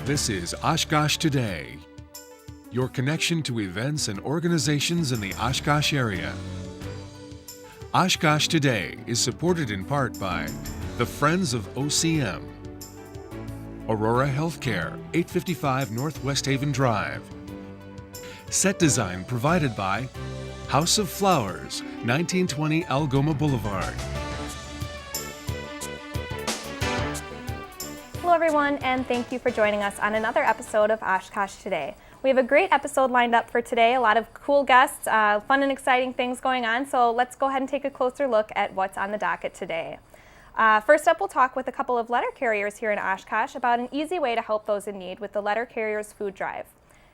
This is Oshkosh Today, your connection to events and organizations in the Oshkosh area. Oshkosh Today is supported in part by the Friends of OCM, Aurora Healthcare, 855 North West Haven Drive. Set design provided by House of Flowers, 1920 Algoma Boulevard. Hello everyone, and thank you for joining us on another episode of Oshkosh Today. We have a great episode lined up for today, a lot of cool guests, fun and exciting things going on, so let's go ahead and take a closer look at what's on the docket today. First up, we'll talk with a couple of letter carriers here in Oshkosh about an easy way to help those in need with the Letter Carriers Food Drive.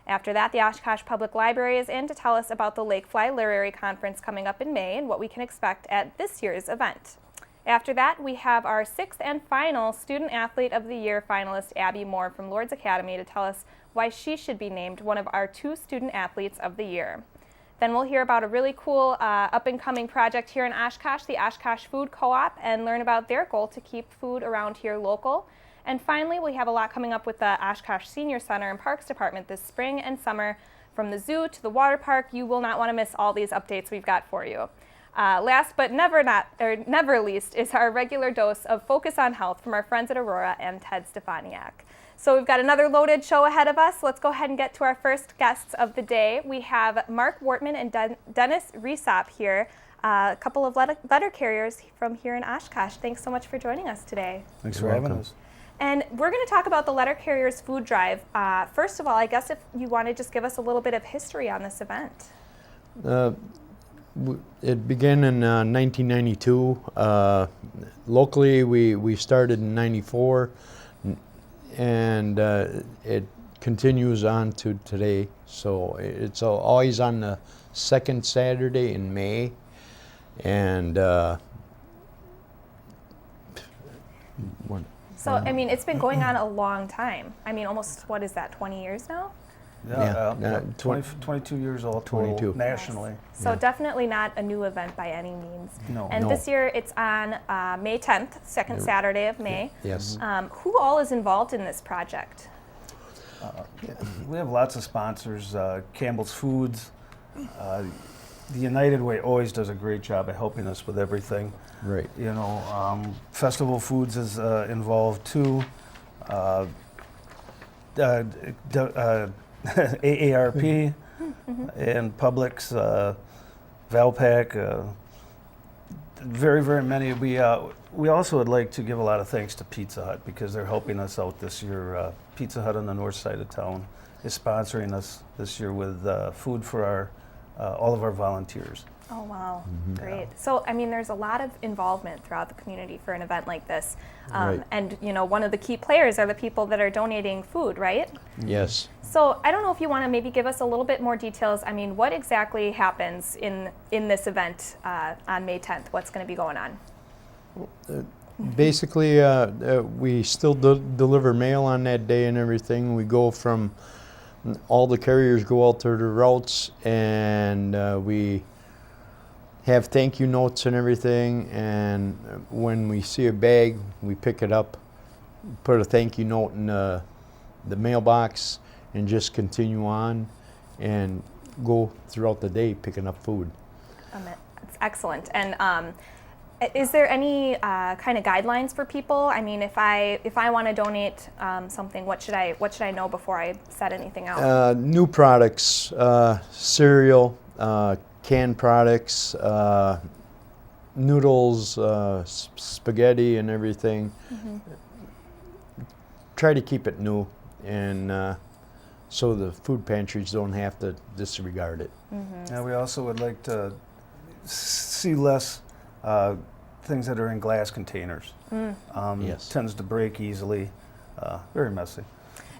After that, the Oshkosh Public Library is in to tell us about the Lakefly Literary Conference coming up in May and what we can expect at this year's event. After that, we have our sixth and final Student Athlete of the Year finalist, Abby Moore from Lourdes Academy, to tell us why she should be named one of our 2 Student Athletes of the Year. Then we'll hear about a really cool up-and-coming project here in Oshkosh, the Oshkosh Food Co-op, and learn about their goal to keep food around here local. And finally, we have a lot coming up with the Oshkosh Senior Center and Parks Department this spring and summer. From the zoo to the water park, you will not want to miss all these updates we've got for you. Last but never least is our regular dose of Focus on Health from our friends at Aurora and Ted Stefaniak. So we've got another loaded show ahead of us. Let's go ahead and get to our first guests of the day. We have Mark Wortman and Dennis Resop here, a couple of letter carriers from here in Oshkosh. Thanks so much for joining us today. Thanks for having us. And we're going to talk about the Letter Carriers Food Drive. First of all, I guess if you want to just give us a little bit of history on this event. It began in 1992. Locally, we started in 94, and it continues on to today. So it's always on the second Saturday in May, and So, I mean, it's been going on a long time. I mean, almost, what is that, 20 years now? Yeah, 22 years old total, 22. nationally. Nice. So definitely not a new event by any means. No. And this year it's on May 10th, second Saturday of May. Yes. Who all is involved in this project? We have lots of sponsors, Campbell's Foods. The United Way always does a great job of helping us with everything. Right. You know, Festival Foods is involved too. AARP and Publix, Valpak, very many. We also would like to give a lot of thanks to Pizza Hut because they're helping us out this year. Pizza Hut on the north side of town is sponsoring us this year with food for all of our volunteers. Oh, wow. Great. So, I mean, there's a lot of involvement throughout the community for an event like this. Right. And, you know, one of the key players are the people that are donating food, right? Yes. So, I don't know if you want to maybe give us a little bit more details. I mean, what exactly happens in this event on May 10th? What's going to be going on? Basically, we still deliver mail on that day and everything. We go from, all the carriers go out to the routes, and we have thank you notes and everything, and when we see a bag, we pick it up, put a thank you note in the mailbox, and just continue on and go throughout the day picking up food. That's excellent. And is there any kind of guidelines for people? I mean, if I want to donate something, what should I know before I set anything out? New products, cereal, canned products, noodles, spaghetti and everything. Try to keep it new, and so the food pantries don't have to disregard it. And we also would like to see less things that are in glass containers. Yes. Tends to break easily, very messy.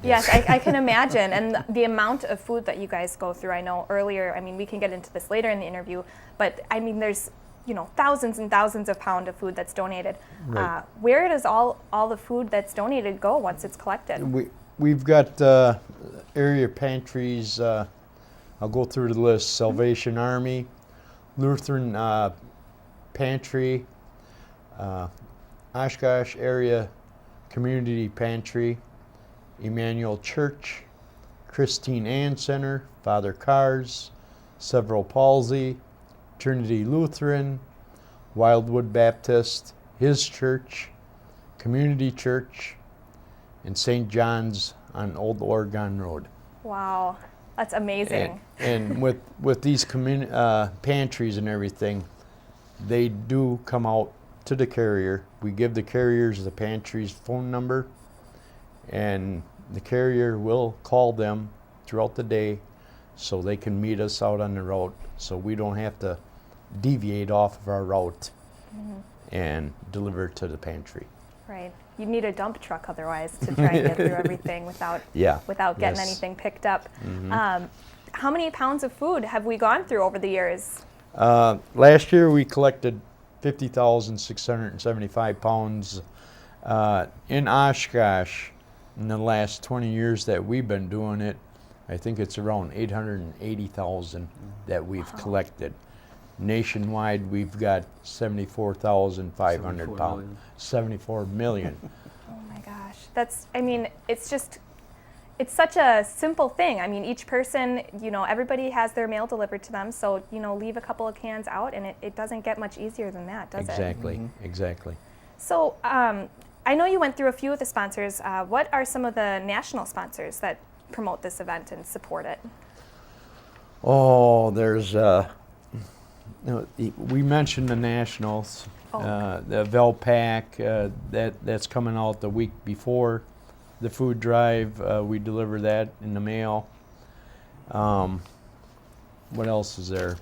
Yes, I can imagine. And the amount of food that you guys go through, I know earlier, I mean, we can get into this later in the interview, but I mean, there's, you know, thousands and thousands of pounds of food that's donated. Right. Where does all the food that's donated go once it's collected? We've got area pantries. I'll go through the list. Salvation Army, Lutheran Pantry, Oshkosh Area Community Pantry, Emmanuel Church, Christine Ann Center, Father Cars, Cerebral Palsy, Trinity Lutheran, Wildwood Baptist, His Church, Community Church, and St. John's on Old Oregon Road. Wow, that's amazing. And with these pantries and everything, they do come out to the carrier. We give the carriers the pantry's phone number, and the carrier will call them throughout the day so they can meet us out on the route, so we don't have to deviate off of our route and deliver to the pantry. Right. You'd need a dump truck otherwise to try and get through everything without getting anything picked up. How many pounds of food have we gone through over the years? Last year we collected 50,675 pounds. In Oshkosh, in the last 20 years that we've been doing it, I think it's around 880,000 that we've collected. Nationwide, we've got 74,500 pounds. 74 million. Oh my gosh. It's such a simple thing. I mean, each person, everybody has their mail delivered to them, so, leave a couple of cans out, and it doesn't get much easier than that, does Exactly, it? exactly. So, I know you went through a few of the sponsors. What are some of the national sponsors that promote this event and support it? Oh, there's, we mentioned the nationals, the Velpac, that's coming out the week before the food drive. We deliver that in the mail. What else is there?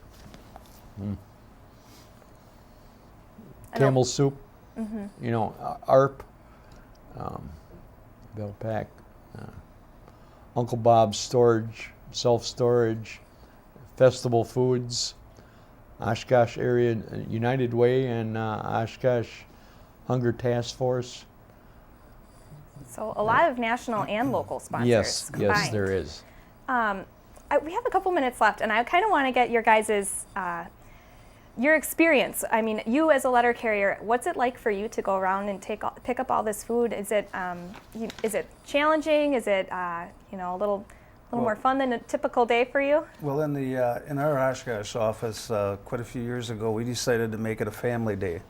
Camel Soup, ARP, Velpac, Uncle Bob's Storage, Self-Storage, Festival Foods, Oshkosh Area United Way, and Oshkosh Hunger Task Force. So a lot of national and local sponsors Yes, combined. yes, there is. We have a couple minutes left, and I kind of want to get your guys' your experience. I mean, you as a letter carrier, what's it like for you to go around and pick up all this food? Is it challenging? Is it a little more fun than a typical day for you? Well, in our Oshkosh office, quite a few years ago, we decided to make it a family day.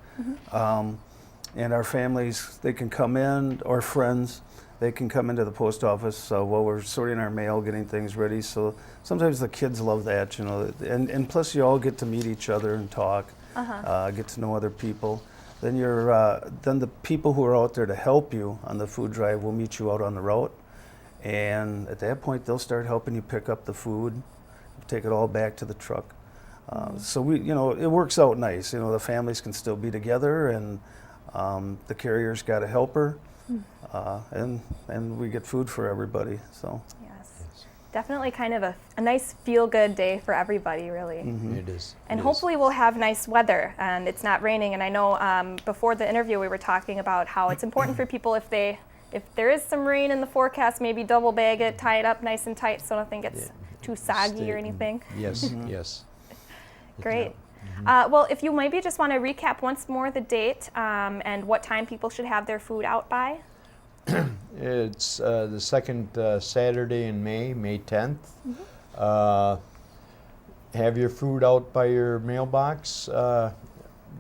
And our families, they can come in, or friends, they can come into the post office while we're sorting our mail, getting things ready. So sometimes the kids love that, and plus you all get to meet each other and talk, get to know other people. Then then the people who are out there to help you on the food drive will meet you out on the route. And at that point, they'll start helping you pick up the food, take it all back to the truck. So it works out nice. The families can still be together, and the carrier's got a helper, and we get food for everybody. So yes, definitely kind of a nice feel-good day for everybody, really. It is. And hopefully we'll have nice weather, and it's not raining. And I know before the interview we were talking about how it's important for people if there is some rain in the forecast, maybe double bag it, tie it up nice and tight so nothing gets too soggy or anything. Yes, yes. Great. Well, if you maybe just want to recap once more the date and what time people should have their food out by. It's the second Saturday in May 10th. Have your food out by your mailbox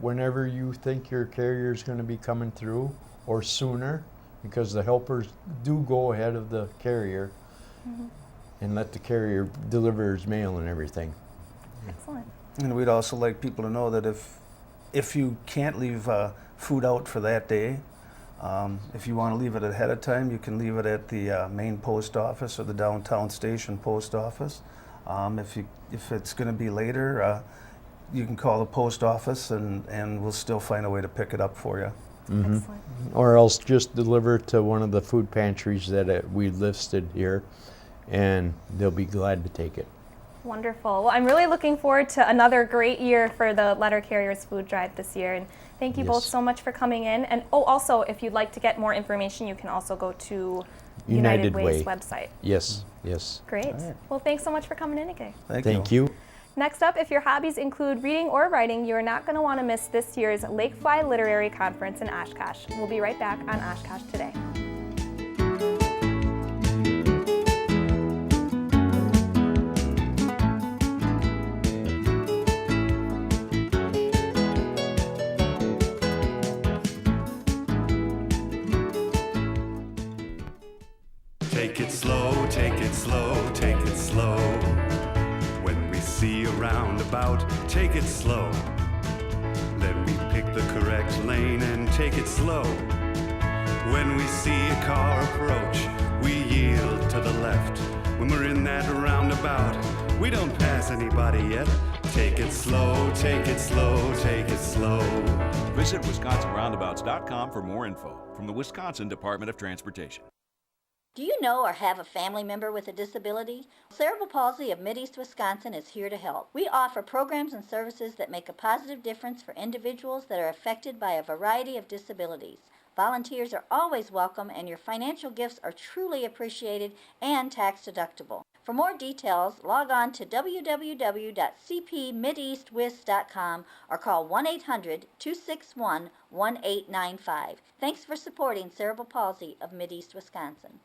whenever you think your carrier is going to be coming through, or sooner, because the helpers do go ahead of the carrier and let the carrier deliver his mail and everything. Excellent. And we'd also like people to know that if you can't leave food out for that day, if you want to leave it ahead of time, you can leave it at the main post office or the downtown station post office. If it's going to be later, you can call the post office and we'll still find a way to pick it up for you. Excellent. Or else just deliver it to one of the food pantries that we listed here, and they'll be glad to take it. Wonderful. Well, I'm really looking forward to another great year for the Letter Carriers Food Drive this year. And thank you both so much for coming in. And also, if you'd like to get more information, you can also go to United Way's website. Yes, yes. Great. Right. Well, thanks so much for coming in again. Thank you. Next up, if your hobbies include reading or writing, you are not going to want to miss this year's Lakefly Literary Conference in Oshkosh. We'll be right back on Oshkosh Today. it slow, take it slow, take it slow. When we see a roundabout, take it slow. Then we pick the correct lane and take it slow. When we see a car approach, we yield to the left. When we're in that roundabout, we don't pass anybody yet. Take it slow, take it slow, take it slow. Visit WisconsinRoundabouts.com for more info from the Wisconsin Department of Transportation. Do you know or have a family member with a disability? Cerebral Palsy of Mideast, Wisconsin is here to help. We offer programs and services that make a positive difference for individuals that are affected by a variety of disabilities. Volunteers are always welcome, and your financial gifts are truly appreciated and tax deductible. For more details, log on to www.cpmideastwis.com or call 1-800-261-1895. Thanks for supporting Cerebral Palsy of Mideast, Wisconsin.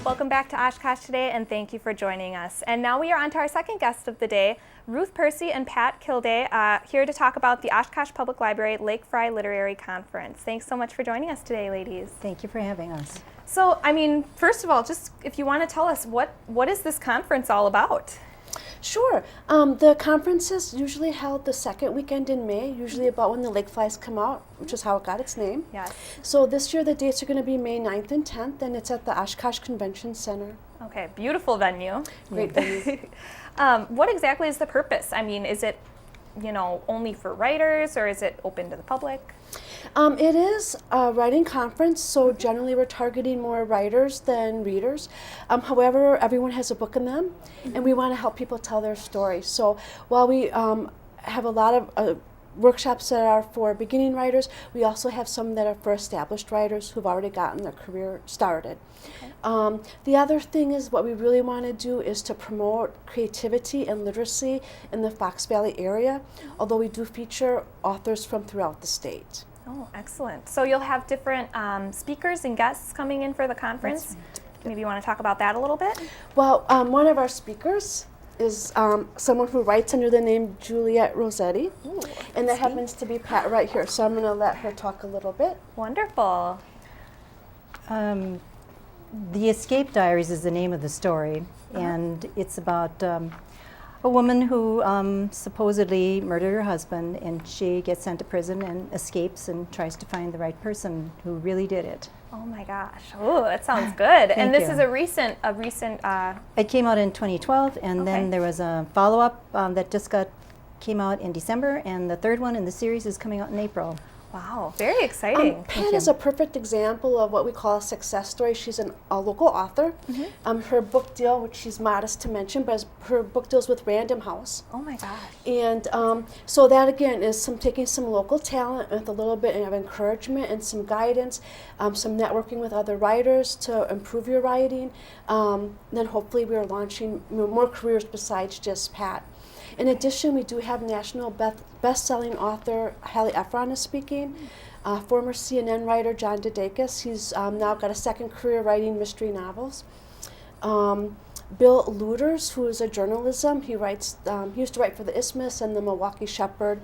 Welcome back to Oshkosh Today, and thank you for joining us. And now we are on to our second guest of the day, Ruth Percy and Pat Kilday, here to talk about the Oshkosh Public Library Lake Fry Literary Conference. Thanks so much for joining us today, ladies. Thank you for having us. So, I mean, first of all, just if you want to tell us, what is this conference all about? Sure. The conference is usually held the second weekend in May, usually about when the lake flies come out, which is how it got its name. Yes. So this year the dates are going to be May 9th and 10th, and it's at the Oshkosh Convention Center. Okay, beautiful venue. Great venue. What exactly is the purpose? I mean, is it, only for writers, or is it open to the public? It is a writing conference, so generally we're targeting more writers than readers. However, everyone has a book in them, and we want to help people tell their story. So while we have a lot of workshops that are for beginning writers, we also have some that are for established writers who've already gotten their career started. Okay. The other thing is what we really want to do is to promote creativity and literacy in the Fox Valley area, although we do feature authors from throughout the state. Oh, excellent. So you'll have different speakers and guests coming in for the conference. That's right. Maybe you want to talk about that a little bit? Well, one of our speakers is someone who writes under the name Juliette Rossetti. Ooh, and that sweet. happens to be Pat right here, so I'm going to let her talk a little bit. Wonderful. The Escape Diaries is the name of the story, and it's about a woman who supposedly murdered her husband, and she gets sent to prison and escapes and tries to find the right person who really did it. Oh my gosh. Oh, that sounds good. And this you. is a recent. It came out in 2012, and Okay. then there was a follow-up that just came out in December, and the third one in the series is coming out in April. Wow, very exciting. Pat is a perfect example of what we call a success story. She's a local author. Her book deal, which she's modest to mention, but her book deals with Random House. Oh my gosh. And so that again is taking some local talent with a little bit of encouragement and some guidance, some networking with other writers to improve your writing. Then hopefully we're launching more careers besides just Pat. In addition, we do have national best-selling author Hallie Efron is speaking. Former CNN writer John Didakis, he's now got a second career writing mystery novels. Bill Luders, who is a journalism, he used to write for the Isthmus and the Milwaukee Shepherd,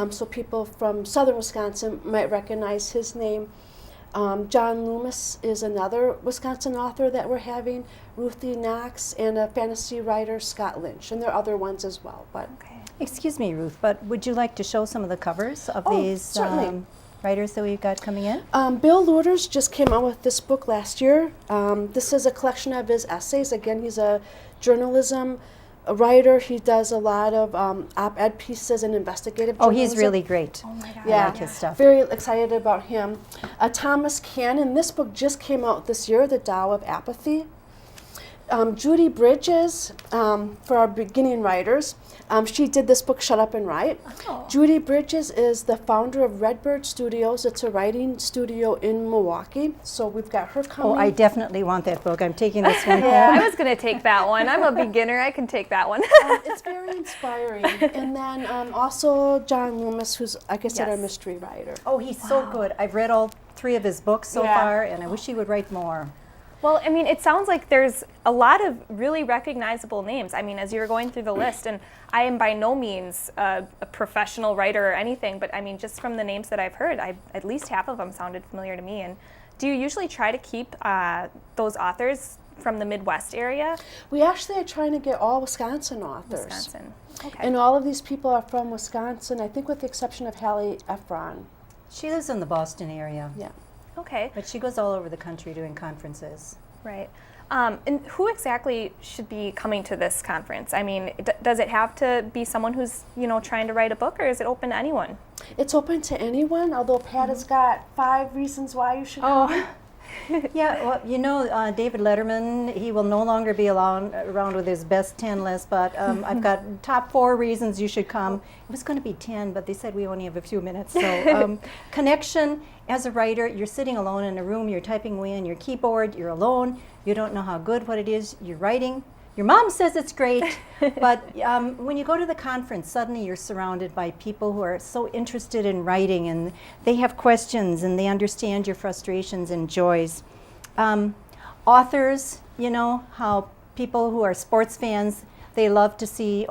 so people from southern Wisconsin might recognize his name. John Loomis is another Wisconsin author that we're having, Ruthie Knox, and a fantasy writer, Scott Lynch, and there are other ones as well. But Okay. Excuse me, Ruth, but would you like to show some of the covers of these certainly. writers that we've got coming in? Bill Luders just came out with this book last year. This is a collection of his essays. Again, he's a journalism writer. He does a lot of op-ed pieces and investigative Oh, journalism. he's really great. Oh my gosh. I like his stuff. Very excited about him. Thomas Cannon, this book just came out this year, The Tao of Apathy. Judy Bridges, for our beginning writers, she did this book, Shut Up and Write. Oh. Judy Bridges is the founder of Redbird Studios. It's a writing studio in Milwaukee. So we've got her coming. Oh, I definitely want that book. I'm taking this one Yeah, home. I was going to take that one. I'm a beginner. I can take that one. It's very inspiring. And then also John Loomis, who's, like I said, Yes. a mystery writer. Oh, he's so good. I've read all 3 of his books so Yeah. far, and I wish he would write more. Well, I mean, it sounds like there's a lot of really recognizable names. I mean, as you were going through the list, and I am by no means a professional writer or anything, but I mean, just from the names that I've heard, at least half of them sounded familiar to me. And do you usually try to keep those authors from the Midwest area? We actually are trying to get all Wisconsin authors. Wisconsin. Okay. And all of these people are from Wisconsin, I think with the exception of Hallie Efron. She lives in the Boston area. Yeah. Okay. But she goes all over the country doing conferences. Right. And who exactly should be coming to this conference? I mean, does it have to be someone who's, trying to write a book, or is it open to anyone? It's open to anyone, although Pat has got 5 reasons why you should come. Yeah, well, David Letterman, he will no longer be around with his best 10 list, but I've got top 4 reasons you should come. It was going to be 10, but they said we only have a few minutes. So connection, as a writer, you're sitting alone in a room, you're typing away on your keyboard, you're alone, you don't know how good what it is you're writing. Your mom says it's great, but when you go to the conference, suddenly you're surrounded by people who are so interested in writing, and they have questions, and they understand your frustrations and joys. Authors, how people who are sports fans, they love to see,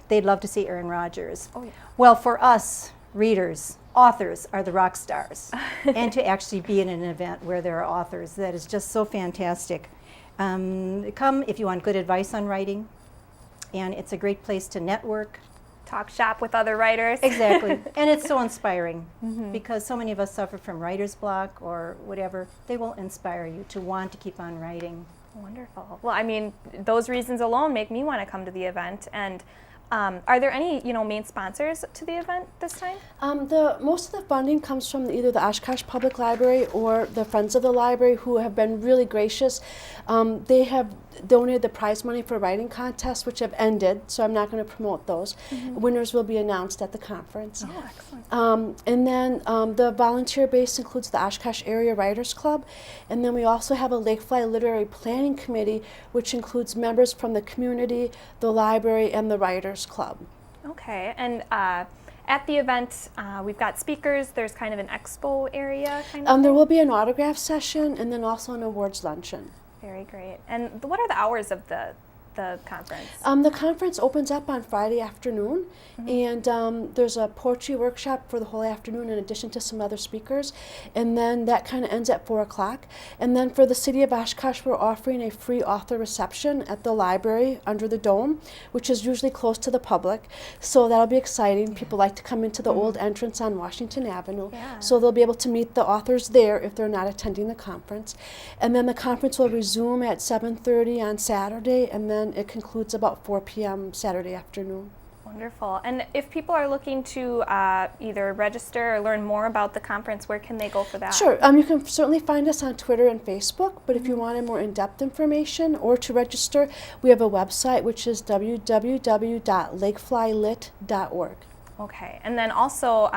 they'd love to see Aaron Rodgers. Oh, yeah. Well, for us, readers, authors are the rock stars. And to actually be in an event where there are authors, that is just so fantastic. Come if you want good advice on writing, and it's a great place to network. Talk shop with other writers. Exactly. And it's so inspiring because so many of us suffer from writer's block or whatever. They will inspire you to want to keep on writing. Wonderful. Well, I mean, those reasons alone make me want to come to the event. And are there any, main sponsors to the event this time? Most of the funding comes from either the Oshkosh Public Library or the Friends of the Library, who have been really gracious. They have donated the prize money for writing contests, which have ended, so I'm not going to promote those. Winners will be announced at the conference. Oh, excellent. And then the volunteer base includes the Oshkosh Area Writers Club, and then we also have a Lakefly Literary Planning Committee, which includes members from the community, the library, and the Writers Club. Okay, and at the event, we've got speakers. There's kind of an expo area, kind of. There will be an autograph session, and then also an awards luncheon. Very great. And what are the hours of the conference? The conference opens up on Friday afternoon, and there's a poetry workshop for the whole afternoon in addition to some other speakers, and then that kind of ends at 4 o'clock. And then for the City of Oshkosh, we're offering a free author reception at the library under the dome, which is usually closed to the public, so that'll be exciting. People like to come into the old entrance on Washington Avenue, so they'll be able to meet the authors there if they're not attending the conference. And then the conference will resume at 7:30 on Saturday, and then it concludes about 4 p.m. Saturday afternoon. Wonderful. And if people are looking to either register or learn more about the conference, where can they go for that? Sure. You can certainly find us on Twitter and Facebook, but if you wanted more in-depth information or to register, we have a website, which is www.lakeflylit.org. Okay. And then also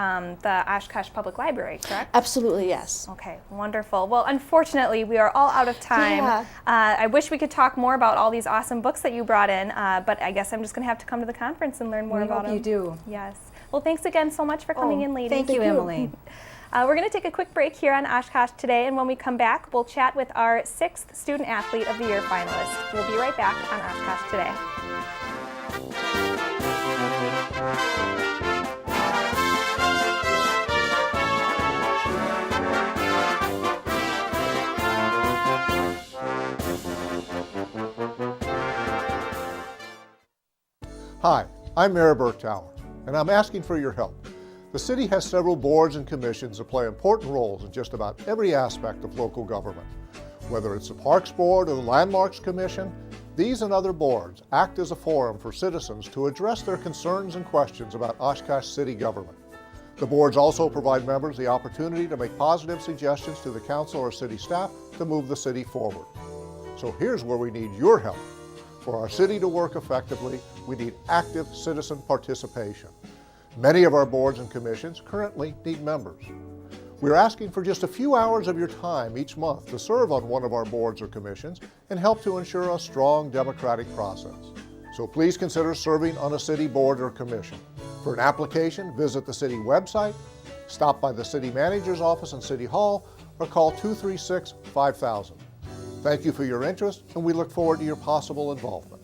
the Oshkosh Public Library, correct? Absolutely, yes. Okay, wonderful. Well, unfortunately, we are all out of time. Yeah. I wish we could talk more about all these awesome books that you brought in, but I guess I'm just going to have to come to the conference and learn more about them. We hope you do. Yes. Well, thanks again so much for coming in, ladies. Thank you, Emily. We're going to take a quick break here on Oshkosh Today, and when we come back, we'll chat with our 6th Student Athlete of the Year finalist. We'll be right back on Oshkosh Today. Hi, I'm Mayor Bergtower, and I'm asking for your help. The city has several boards and commissions that play important roles in just about every aspect of local government. Whether it's the Parks Board or the Landmarks Commission, these and other boards act as a forum for citizens to address their concerns and questions about Oshkosh city government. The boards also provide members the opportunity to make positive suggestions to the council or city staff to move the city forward. So here's where we need your help. For our city to work effectively, we need active citizen participation. Many of our boards and commissions currently need members. We're asking for just a few hours of your time each month to serve on one of our boards or commissions and help to ensure a strong democratic process. So please consider serving on a city board or commission. For an application, visit the city website, stop by the city manager's office in City Hall, or call 236-5000. Thank you for your interest, and we look forward to your possible involvement.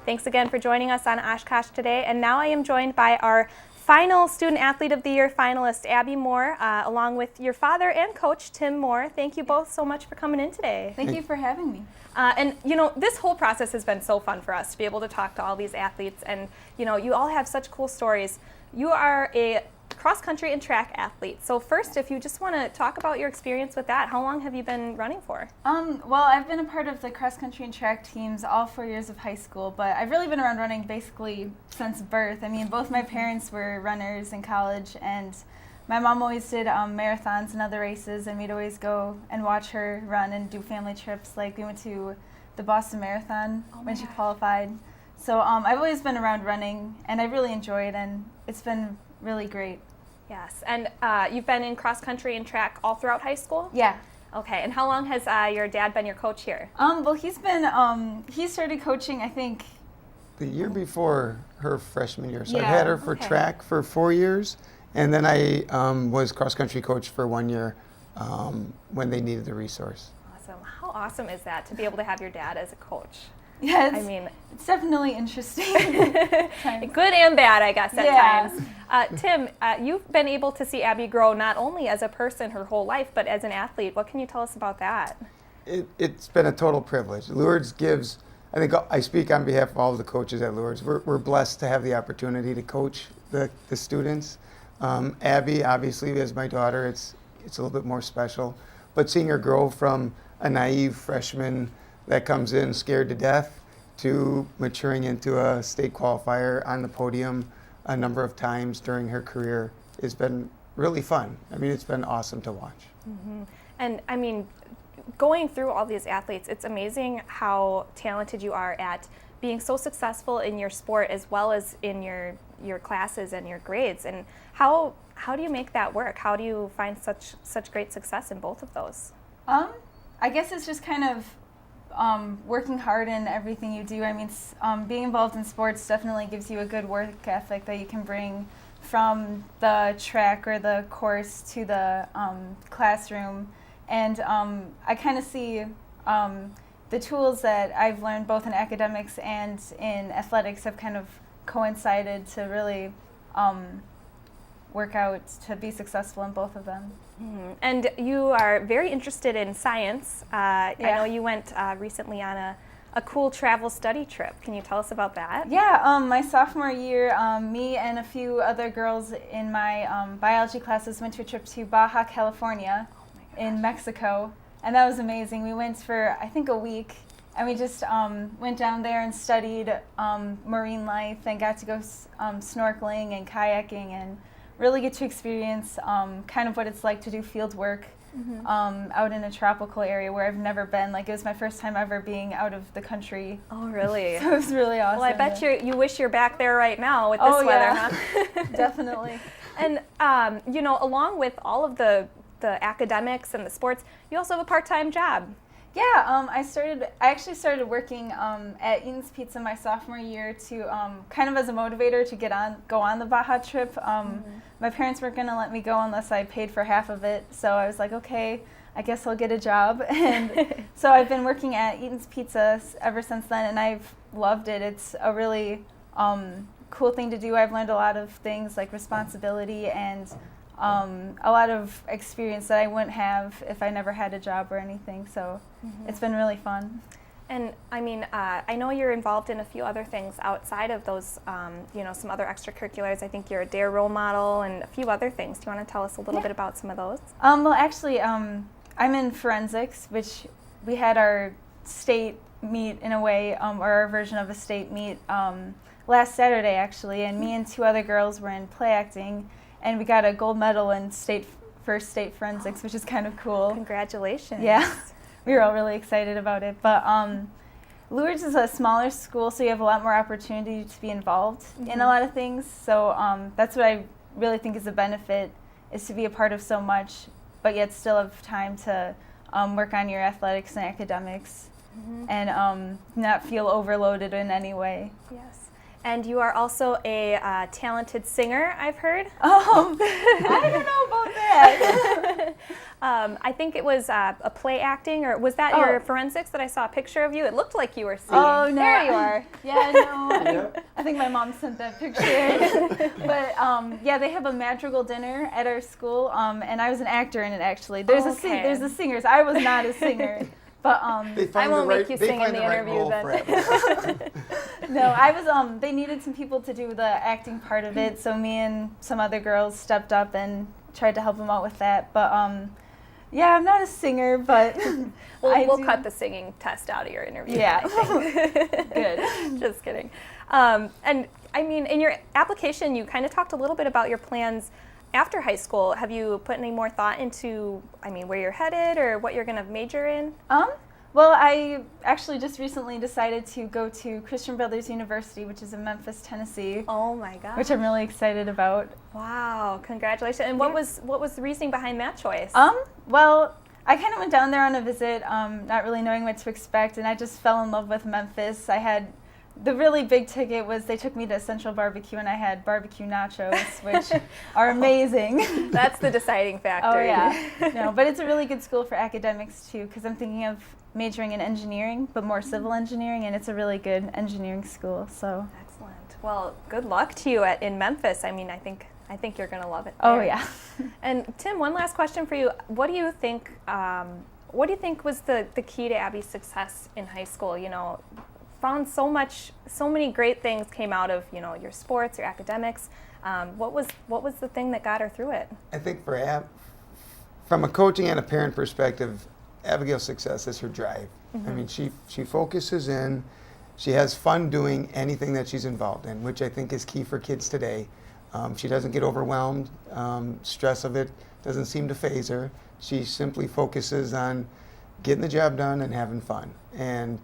Thanks again for joining us on Oshkosh today. And now I am joined by our final Student Athlete of the Year finalist, Abby Moore, along with your father and coach, Tim Moore. Thank you both so much for coming in today. Thank you for having me. And you know, this whole process has been so fun for us to be able to talk to all these athletes, and you know, you all have such cool stories. You are a cross country and track athlete. So first, if you just want to talk about your experience with that, how long have you been running for? Well, I've been a part of the cross country and track teams all 4 years of high school, but I've really been around running basically since birth. I mean, both my parents were runners in college, and my mom always did marathons and other races, and we'd always go and watch her run and do family trips. Like we went to the Boston Marathon when she qualified. So I've always been around running, and I really enjoy it, and it's been really great. Yes, and you've been in cross country and track all throughout high school? Yeah. Okay, and how long has your dad been your coach here? Well, he's been, he started coaching, I think. The year before her freshman year. So I Yeah, had her for okay. track for 4 years, and then I was cross country coach for 1 year when they needed the resource. Awesome. How awesome is that to be able to have your dad as a coach? Yeah, I mean, it's definitely interesting. good and bad, I guess, at Yeah. times. Tim, you've been able to see Abby grow not only as a person her whole life, but as an athlete. What can you tell us about that? It's been a total privilege. Lourdes gives, I think I speak on behalf of all of the coaches at Lourdes. We're blessed to have the opportunity to coach the students. Abby, obviously, as my daughter, it's a little bit more special. But seeing her grow from a naive freshman that comes in scared to death to maturing into a state qualifier on the podium a number of times during her career has been really fun. I mean, it's been awesome to watch. Mm-hmm. And I mean, going through all these athletes, it's amazing how talented you are at being so successful in your sport as well as in your classes and your grades. And how do you make that work? How do you find such great success in both of those? I guess it's just kind of working hard in everything you do. I mean, being involved in sports definitely gives you a good work ethic that you can bring from the track or the course to the classroom. And I kind of see the tools that I've learned both in academics and in athletics have kind of coincided to really work out to be successful in both of them. Mm-hmm. And you are very interested in science. I know you went recently on a cool travel study trip. Can you tell us about that? Yeah, my sophomore year, me and a few other girls in my biology classes went to a trip to Baja, California in Mexico, and that was amazing. We went for, I think, a week, and we just went down there and studied marine life and got to go snorkeling and kayaking and really get to experience kind of what it's like to do field work out in a tropical area where I've never been. Like, it was my first time ever being out of the country. Oh, really? So it was really awesome. Well, I bet you wish you're back there right now with this weather, huh? Definitely. And, you know, along with all of the academics and the sports, you also have a part-time job. Yeah, I actually started working at Eaton's Pizza my sophomore year to kind of as a motivator to go on the Baja trip. My parents weren't going to let me go unless I paid for half of it, so I was like, okay, I guess I'll get a job. And so I've been working at Eaton's Pizza ever since then, and I've loved it. It's a really cool thing to do. I've learned a lot of things like responsibility and a lot of experience that I wouldn't have if I never had a job or anything. So it's been really fun. And I mean, I know you're involved in a few other things outside of those, you know, some other extracurriculars. I think you're a DARE role model and a few other things. Do you want to tell us a little bit about some of those? Well, actually, I'm in forensics, which we had our state meet in a way, or our version of a state meet last Saturday, actually. And me and two other girls were in play acting, and we got a gold medal in first state forensics, which is kind of cool. Congratulations. Yeah. We were all really excited about it. But Lourdes is a smaller school, so you have a lot more opportunity to be involved in a lot of things. So that's what I really think is a benefit, is to be a part of so much but yet still have time to work on your athletics and academics, and not feel overloaded in any way. Yes. And you are also a talented singer, I've heard. I don't know about that. I think it was a play acting, or was that your forensics that I saw a picture of you? It looked like you were singing. Oh, no. There you are. Yeah, no. I think my mom sent that picture. But yeah, they have a madrigal dinner at our school, and I was an actor in it, actually. There's the singers. I was not a singer. But I won't make you sing in the interview then. No, I was. They needed some people to do the acting part of it, so me and some other girls stepped up and tried to help them out with that. But yeah, I'm not a singer, but we'll cut the singing test out of your interview. Yeah, good. Just kidding. And I mean, in your application, you kind of talked a little bit about your plans after high school. Have you put any more thought into, I mean, where you're headed or what you're going to major in? Well, I actually just recently decided to go to Christian Brothers University, which is in Memphis, Tennessee. Oh my gosh. Which I'm really excited about. Wow, congratulations. And what was the reasoning behind that choice? Well, I kind of went down there on a visit, not really knowing what to expect, and I just fell in love with Memphis. I had the really big ticket was they took me to Central Barbecue, and I had barbecue nachos, which are amazing. That's the deciding factor. Oh, yeah. No, but it's a really good school for academics, too, because I'm thinking of majoring in engineering, but more civil engineering, and it's a really good engineering school. So excellent. Well, good luck to you in Memphis. I mean, I think you're going to love it there. Oh, yeah. And Tim, one last question for you. What do you think was the key to Abby's success in high school? You know, found so many great things came out of, you know, your sports, your academics. What was the thing that got her through it? I think for from a coaching and a parent perspective, Abigail's success is her drive. I mean, she focuses in, she has fun doing anything that she's involved in, which I think is key for kids today. She doesn't get overwhelmed. Stress of it doesn't seem to faze her. She simply focuses on getting the job done and having fun. And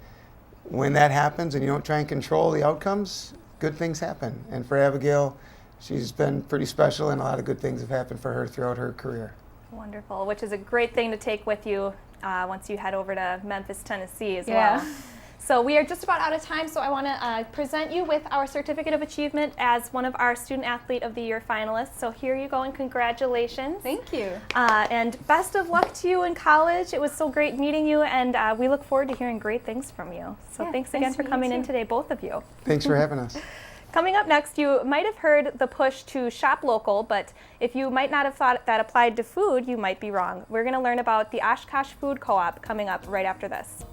when that happens and you don't try and control the outcomes, good things happen. And for Abigail, she's been pretty special, and a lot of good things have happened for her throughout her career. Wonderful, which is a great thing to take with you once you head over to Memphis, Tennessee as well. So we are just about out of time, so I want to present you with our Certificate of Achievement as one of our Student Athlete of the Year finalists. So here you go, and congratulations. Thank you. And best of luck to you in college. It was so great meeting you, and we look forward to hearing great things from you. So thanks again for coming in today, both of you. Thanks for having us. Coming up next, you might have heard the push to shop local, but if you might not have thought that applied to food, you might be wrong. We're going to learn about the Oshkosh Food Co-op coming up right after this.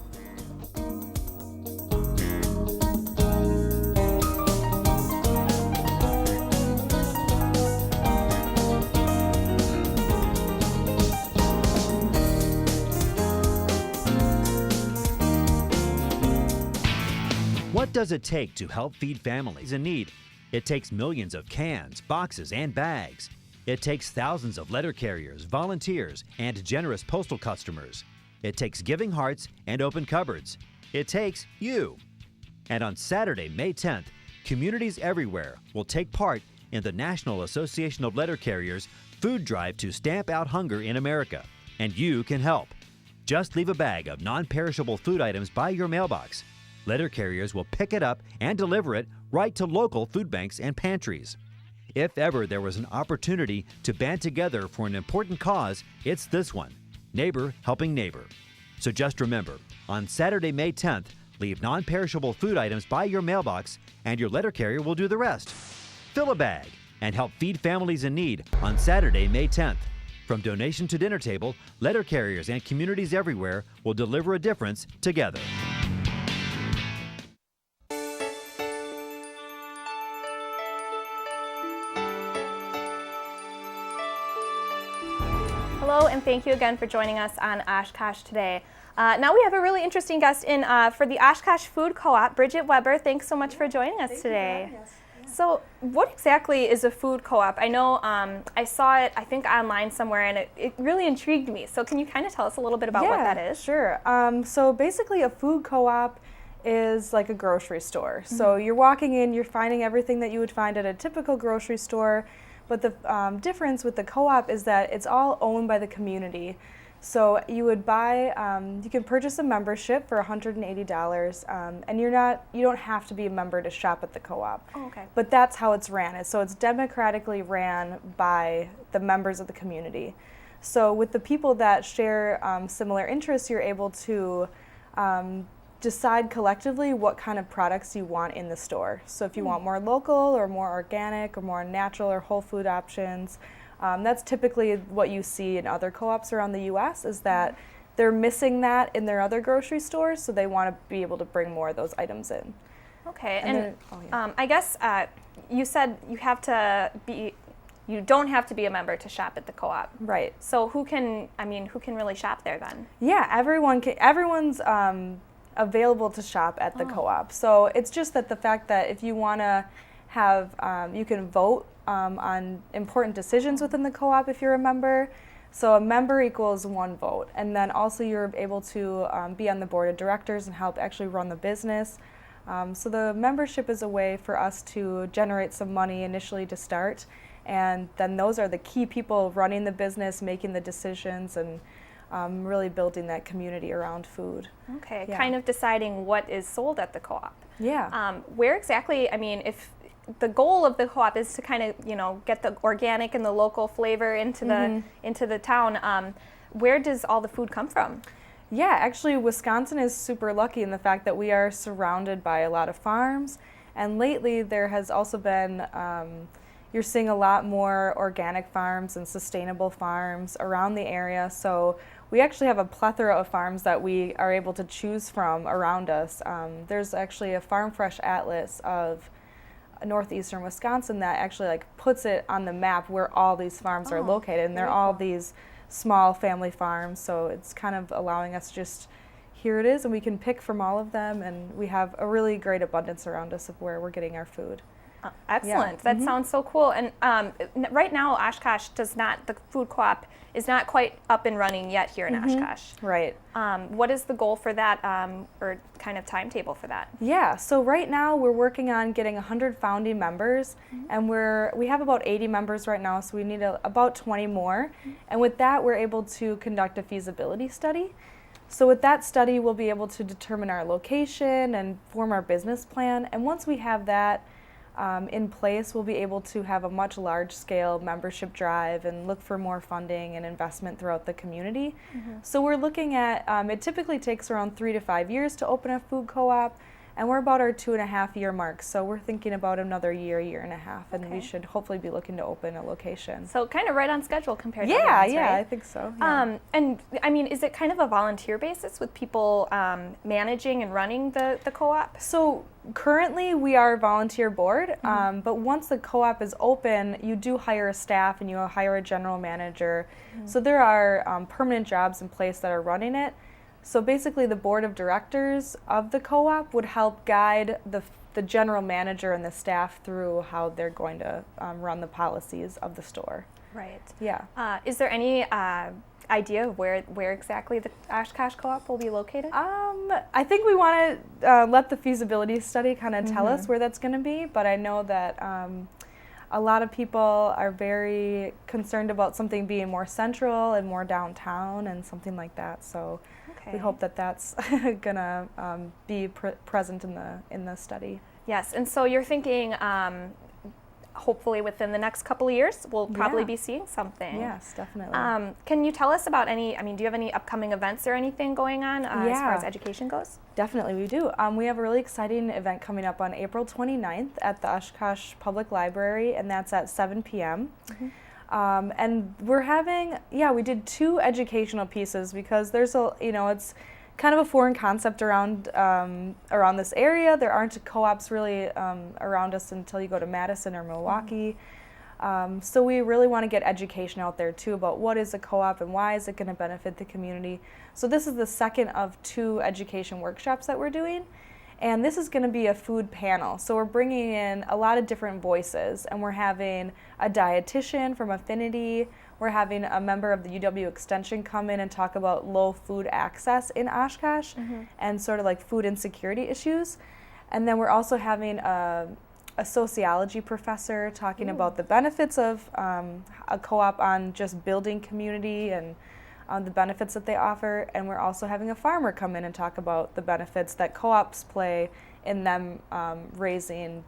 What does it take to help feed families in need? It takes millions of cans, boxes, and bags. It takes thousands of letter carriers, volunteers, and generous postal customers. It takes giving hearts and open cupboards. It takes you. And on Saturday, May 10th, communities everywhere will take part in the National Association of Letter Carriers food drive to stamp out hunger in America. And you can help. Just leave a bag of non-perishable food items by your mailbox. Letter carriers will pick it up and deliver it right to local food banks and pantries. If ever there was an opportunity to band together for an important cause, it's this one, neighbor helping neighbor. So just remember, on Saturday, May 10th, leave non-perishable food items by your mailbox and your letter carrier will do the rest. Fill a bag and help feed families in need on Saturday, May 10th. From donation to dinner table, letter carriers and communities everywhere will deliver a difference together. Hello, and thank you again for joining us on Oshkosh Today. Now we have a really interesting guest in for the Oshkosh Food Co-op, Bridget Weber. Thanks so much for joining us today. So what exactly is a food co-op? I know I saw it, I think, online somewhere, and it really intrigued me. So can you kind of tell us a little bit about what that is? Sure. So basically a food co-op is like a grocery store. So you're walking in, you're finding everything that you would find at a typical grocery store, But the difference with the co-op is that it's all owned by the community. So you would buy, you can purchase a membership for $180, and you don't have to be a member to shop at the co-op. Oh, okay. But that's how it's ran. So it's democratically ran by the members of the community. So with the people that share similar interests, you're able to decide collectively what kind of products you want in the store. So if you want more local or more organic or more natural or whole food options, that's typically what you see in other co-ops around the U.S. is that they're missing that in their other grocery stores, so they want to be able to bring more of those items in. Okay, and I guess you said you don't have to be a member to shop at the co-op. Right. So who can really shop there then? Yeah, everyone's available to shop at the co-op. So it's just that the fact that if you want to have, you can vote on important decisions within the co-op if you're a member. So a member equals one vote. And then also you're able to be on the board of directors and help actually run the business. So the membership is a way for us to generate some money initially to start. And then those are the key people running the business, making the decisions, and really building that community around food. Okay, Yeah. kind of deciding what is sold at the co-op. Yeah. Where exactly, if the goal of the co-op is to kind of, get the organic and the local flavor into the town, where does all the food come from? Yeah, actually Wisconsin is super lucky in the fact that we are surrounded by a lot of farms. And lately there has also been, you're seeing a lot more organic farms and sustainable farms around the area. So we actually have a plethora of farms that we are able to choose from around us. There's actually a Farm Fresh Atlas of northeastern Wisconsin that actually puts it on the map where all these farms are located, and they're all these small family farms. So it's kind of allowing us just, here it is, and we can pick from all of them, and we have a really great abundance around us of where we're getting our food. Excellent. Yeah. That sounds so cool. And right now, Oshkosh the food co-op is not quite up and running yet here in Oshkosh. Right. What is the goal for that, or kind of timetable for that? Yeah, so right now we're working on getting 100 founding members, and we have about 80 members right now, so we need about 20 more. And with that, we're able to conduct a feasibility study. So with that study, we'll be able to determine our location and form our business plan. And once we have that in place, we'll be able to have a much large-scale membership drive and look for more funding and investment throughout the community. So we're looking at, it typically takes around 3 to 5 years to open a food co-op, and we're about our 2.5-year mark. So we're thinking about another year and a half, and we should hopefully be looking to open a location. So kind of right on schedule compared to yeah, others, right? I think so. Yeah. And is it kind of a volunteer basis with people managing and running the co-op? So currently we are a volunteer board, but once the co-op is open, you do hire a staff and you hire a general manager. So there are permanent jobs in place that are running it. So basically the board of directors of the co-op would help guide the general manager and the staff through how they're going to run the policies of the store. Right. Yeah. Is there any idea of where exactly the Oshkosh co-op will be located? I think we want to let the feasibility study kind of tell us where that's going to be, but I know that a lot of people are very concerned about something being more central and more downtown and something like that. So we hope that that's going to be present in the study. Yes, and so you're thinking hopefully within the next couple of years we'll probably be seeing something. Yes, definitely. Can you tell us about do you have any upcoming events or anything going on as far as education goes? Definitely, we do. We have a really exciting event coming up on April 29th at the Oshkosh Public Library, and that's at 7 p.m. And we're having, we did 2 educational pieces because there's it's kind of a foreign concept around this area. There aren't co-ops really around us until you go to Madison or Milwaukee. So we really want to get education out there too about what is a co-op and why is it going to benefit the community. So this is the second of 2 education workshops that we're doing. And this is going to be a food panel. So we're bringing in a lot of different voices, and we're having a dietitian from Affinity. We're having a member of the UW Extension come in and talk about low food access in Oshkosh and sort of like food insecurity issues. And then we're also having a a sociology professor talking about the benefits of a co-op on just building community and the benefits that they offer. And we're also having a farmer come in and talk about the benefits that co-ops play in them raising,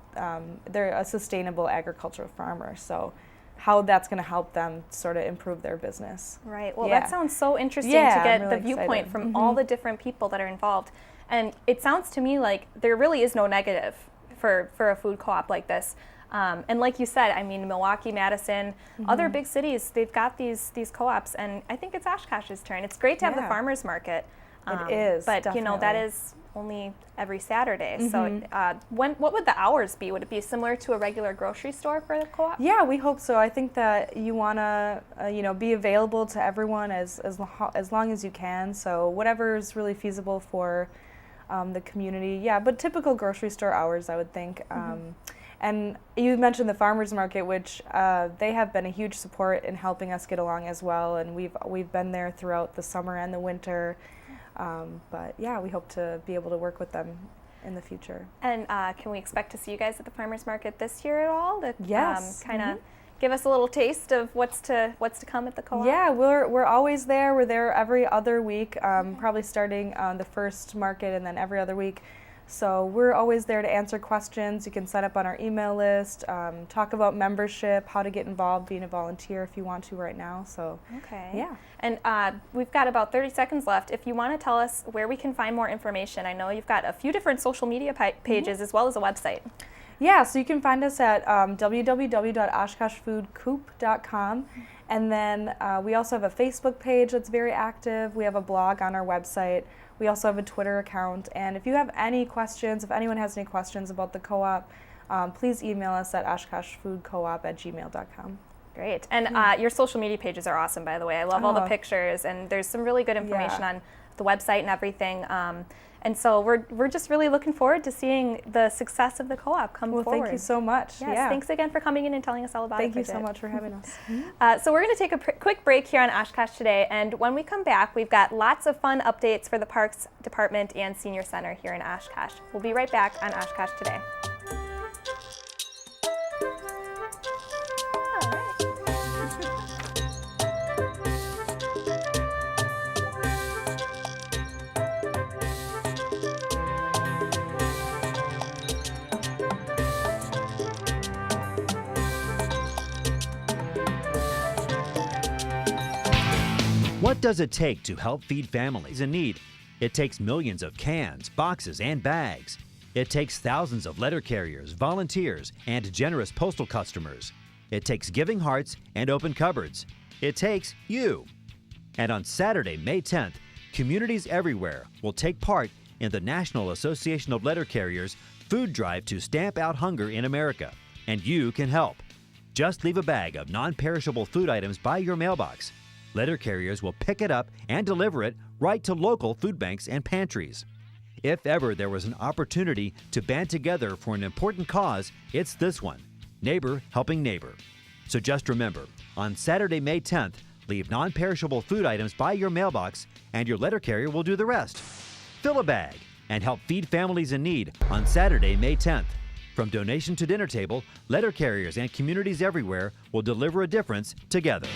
they're a sustainable agricultural farmer. So how that's going to help them sort of improve their business. Right. Well, Yeah. that sounds so interesting Yeah, to get I'm the really viewpoint excited. from all the different people that are involved. And it sounds to me like there really is no negative for a food co-op like this. And like you said, I mean, Milwaukee, Madison, other big cities, they've got these co-ops, and I think it's Oshkosh's turn. It's great to have the Yeah. farmers market. It is, but you know, that definitely. is only every Saturday. So what would the hours be? Would it be similar to a regular grocery store for the co-op? Yeah, we hope so. I think that you want to, be available to everyone as long as you can. So whatever is really feasible for the community. Yeah, but typical grocery store hours, I would think. And you mentioned the farmers market, which they have been a huge support in helping us get along as well. And we've been there throughout the summer and the winter. But yeah, we hope to be able to work with them in the future. And can we expect to see you guys at the farmers market this year at all? To, Yes. kind of give us a little taste of what's to come at the co-op. Yeah, we're always there. We're there every other week, probably starting on the first market and then every other week. So we're always there to answer questions. You can sign up on our email list, talk about membership, how to get involved, being a volunteer if you want to right now. So Okay. yeah. And we've got about 30 seconds left. If you want to tell us where we can find more information, I know you've got a few different social media pages as well as a website. Yeah, so you can find us at www.oshkoshfoodcoop.com. And then we also have a Facebook page that's very active. We have a blog on our website. We also have a Twitter account. And if you have any questions, if anyone has any questions about the co-op, please email us at oshkoshfoodcoop@gmail.com. Great. And your social media pages are awesome, by the way. I love all the pictures, and there's some really good information on the website and everything. And so we're just really looking forward to seeing the success of the co-op come forward. Thank you so much. Yes, Yeah. thanks again for coming in and telling us all about Thank it. you so much for having us. So we're going to take a quick break here on Oshkosh Today, and when we come back, we've got lots of fun updates for the Parks Department and Senior Center here in Oshkosh. We'll be right back on Oshkosh Today. What does it take to help feed families in need? It takes millions of cans, boxes, and bags. It takes thousands of letter carriers, volunteers, and generous postal customers. It takes giving hearts and open cupboards. It takes you. And on Saturday, May 10th, communities everywhere will take part in the National Association of Letter Carriers food drive to stamp out hunger in America. And you can help. Just leave a bag of non-perishable food items by your mailbox. Letter carriers will pick it up and deliver it right to local food banks and pantries. If ever there was an opportunity to band together for an important cause, it's this one: neighbor helping neighbor. So just remember, on Saturday, May 10th, leave non-perishable food items by your mailbox and your letter carrier will do the rest. Fill a bag and help feed families in need on Saturday, May 10th. From donation to dinner table, letter carriers and communities everywhere will deliver a difference together.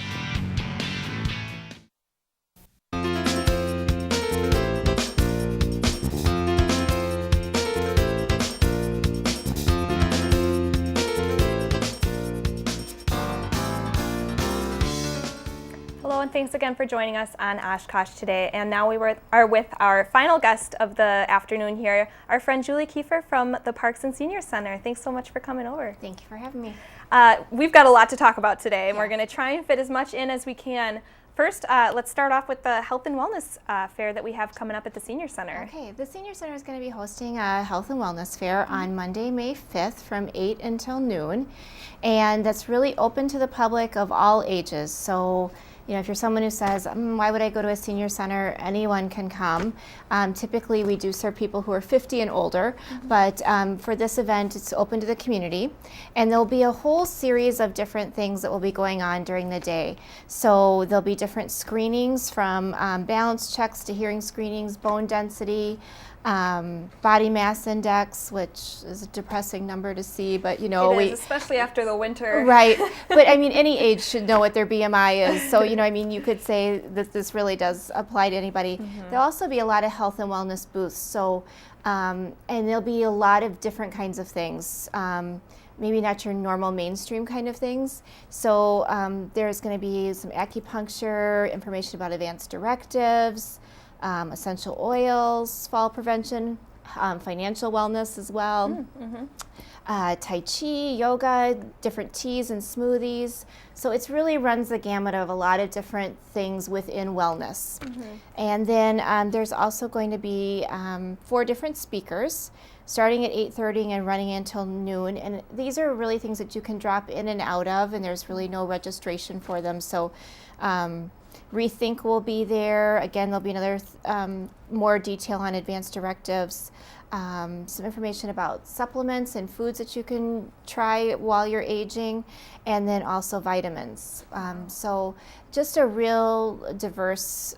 Hello, and thanks again for joining us on Oshkosh Today. And now we are with our final guest of the afternoon here, our friend Julie Kiefer from the Parks and Senior Center. Thanks so much for coming over. Thank you for having me. We've got a lot to talk about today, and we're going to try and fit as much in as we can. First, let's start off with the health and wellness fair that we have coming up at the Senior Center. Okay, the Senior Center is going to be hosting a health and wellness fair on Monday, May 5th from 8 until noon. And that's really open to the public of all ages. So if you're someone who says, why would I go to a senior center? Anyone can come. Typically, we do serve people who are 50 and older, but for this event, it's open to the community. And there'll be a whole series of different things that will be going on during the day. So there'll be different screenings from balance checks to hearing screenings, bone density, body mass index, which is a depressing number to see, but it is, especially after the winter. Right, but I mean, any age should know what their BMI is. So you could say that this really does apply to anybody. There'll also be a lot of health and wellness booths. So, and there'll be a lot of different kinds of things. Maybe not your normal mainstream kind of things. So there's going to be some acupuncture, information about advanced directives, essential oils, fall prevention, financial wellness as well, Tai Chi, yoga, different teas and smoothies. So it really runs the gamut of a lot of different things within wellness. And then there's also going to be 4 different speakers, starting at 8:30 and running until noon. And these are really things that you can drop in and out of, and there's really no registration for them. So Rethink will be there. Again, there'll be another more detail on advanced directives, some information about supplements and foods that you can try while you're aging, and then also vitamins. So just a real diverse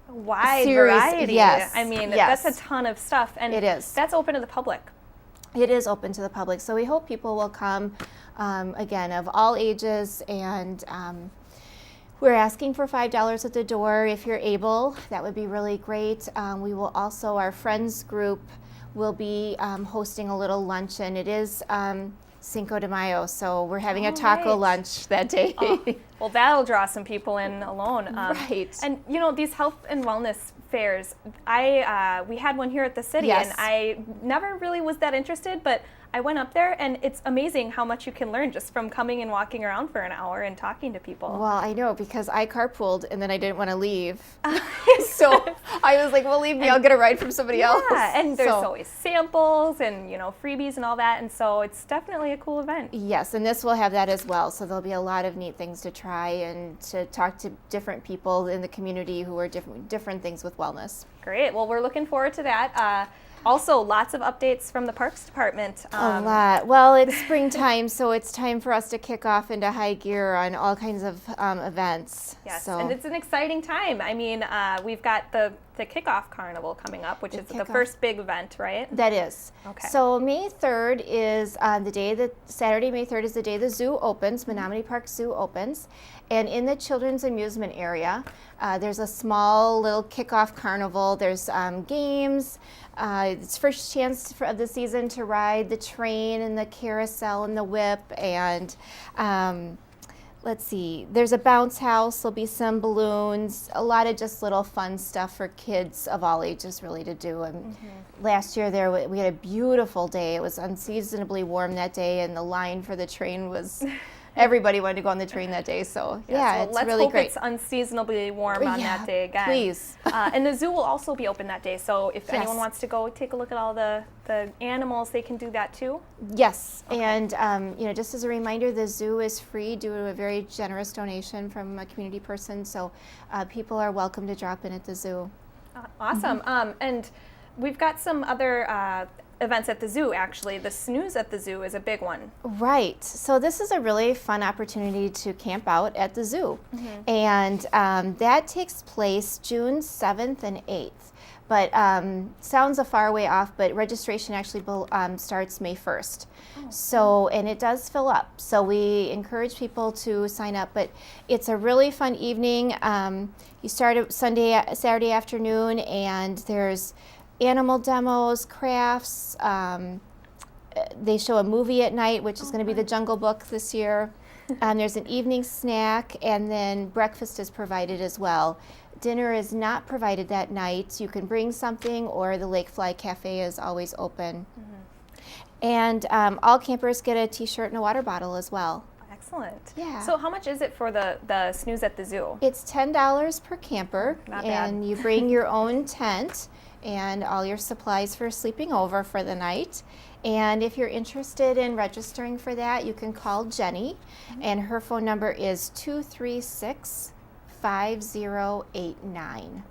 wide series. variety. Yes. I mean, yes. that's a ton of stuff. And it is. That's open to the public. It is open to the public. So we hope people will come, again, of all ages, and we're asking for $5 at the door if you're able. That would be really great. We will also, our friends group will be hosting a little luncheon. It is Cinco de Mayo, so we're having a taco lunch that day. Well, that'll draw some people in alone. Right. And these health and wellness fairs, we had one here at the city, Yes. and I never really was that interested, but I went up there, and it's amazing how much you can learn just from coming and walking around for an hour and talking to people. Well, I know, because I carpooled and then I didn't want to leave. So I was like, well, leave me, I'll get a ride from somebody else. Yeah, and there's always samples and freebies and all that, and so it's definitely a cool event. Yes, and this will have that as well. So there'll be a lot of neat things to try and to talk to different people in the community who are different things with wellness. Great. Well, we're looking forward to that. Also, lots of updates from the Parks Department. A lot. Well, it's springtime, so it's time for us to kick off into high gear on all kinds of events. Yes, so. and it's an exciting time. I mean, we've got the kickoff carnival coming up, which is the first big event, right? That is. Okay. So May 3rd is the day that, Saturday, May 3rd is the day the zoo opens, Menominee Park Zoo opens. And in the children's amusement area, there's a small little kickoff carnival. There's games. It's first chance of the season to ride the train and the carousel and the whip, and let's see, there's a bounce house, there'll be some balloons, a lot of just little fun stuff for kids of all ages really to do. And last year we had a beautiful day. It was unseasonably warm that day, and the line for the train was everybody wanted to go on the train that day. So yeah, it's let's really hope great. it's unseasonably warm on that day again. Please. And the zoo will also be open that day, so if Yes. anyone wants to go take a look at all the animals, they can do that too. Yes, and just as a reminder, the zoo is free due to a very generous donation from a community person, so people are welcome to drop in at the zoo. Awesome. And we've got some other events at the zoo, actually. The snooze at the zoo is a big one. Right. So this is a really fun opportunity to camp out at the zoo. And that takes place June 7th and 8th. But sounds a far way off, but registration actually starts May 1st. So, and it does fill up. So we encourage people to sign up, but it's a really fun evening. You start at Saturday afternoon, and there's animal demos, crafts. They show a movie at night, which is going to be The Jungle Book this year. There's an evening snack, and then breakfast is provided as well. Dinner is not provided that night. You can bring something, or the Lake Fly Cafe is always open. And all campers get a t-shirt and a water bottle as well. Excellent. Yeah. So how much is it for the snooze at the zoo? It's $10 per camper. Not bad. And you bring your own tent and all your supplies for sleeping over for the night. And if you're interested in registering for that, you can call Jenny, and her phone number is 5089.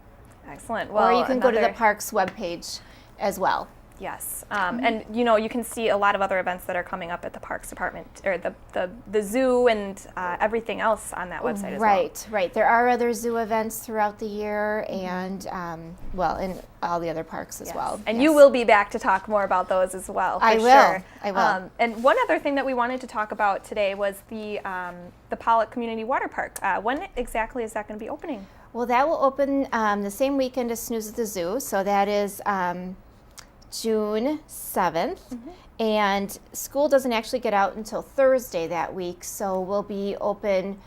Excellent. Well, or you can go to the park's webpage as well. Yes, and you know, you can see a lot of other events that are coming up at the Parks Department, or the zoo, and everything else on that website as well. Right. There are other zoo events throughout the year, and well, in all the other parks as well. And you will be back to talk more about those as well. For I will. Sure. I will. And one other thing that we wanted to talk about today was the Pollock Community Water Park. When exactly is that going to be opening? Well, that will open the same weekend as Snooze at the Zoo, so that is June 7th, and school doesn't actually get out until Thursday that week, so we'll be open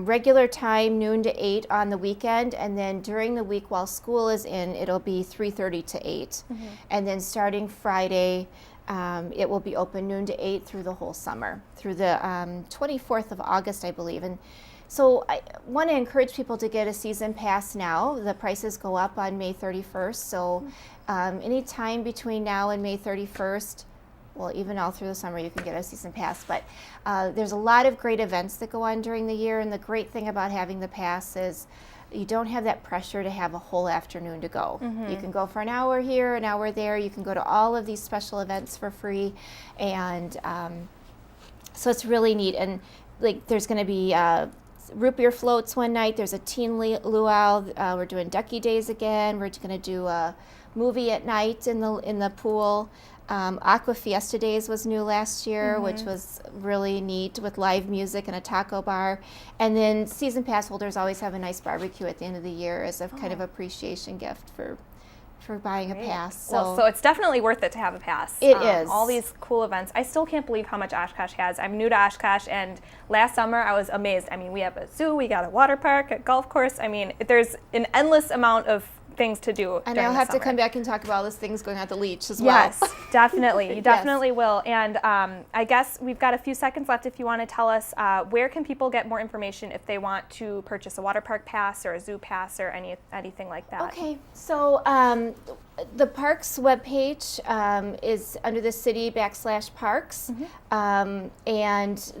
regular time, noon to 8 on the weekend, and then during the week while school is in, it'll be 3:30 to 8. And then starting Friday, it will be open noon to 8 through the whole summer, through the 24th of August, I believe. And so I want to encourage people to get a season pass now. The prices go up on May 31st, so any time between now and May 31st, well, even all through the summer, you can get a season pass. But there's a lot of great events that go on during the year, and the great thing about having the pass is you don't have that pressure to have a whole afternoon to go. You can go for an hour here, an hour there. You can go to all of these special events for free, and so it's really neat. And like, there's going to be root beer floats one night. There's a teen luau. We're doing Ducky Days again. We're going to do a movie at night in the pool. Aqua Fiesta Days was new last year, which was really neat, with live music and a taco bar. And then season pass holders always have a nice barbecue at the end of the year as a kind of appreciation gift for buying a pass. So it's definitely worth it to have a pass. It is. All these cool events. I still can't believe how much Oshkosh has. I'm new to Oshkosh, and last summer I was amazed. I mean, we have a zoo, we got a water park, a golf course. I mean, there's an endless amount of things to do. And I'll have to come back and talk about all those things going on at the Leach as well. Yes, definitely. You definitely will. And I guess we've got a few seconds left if you want to tell us where can people get more information if they want to purchase a water park pass or a zoo pass or anything like that. Okay, so the parks webpage is under the city /parks, and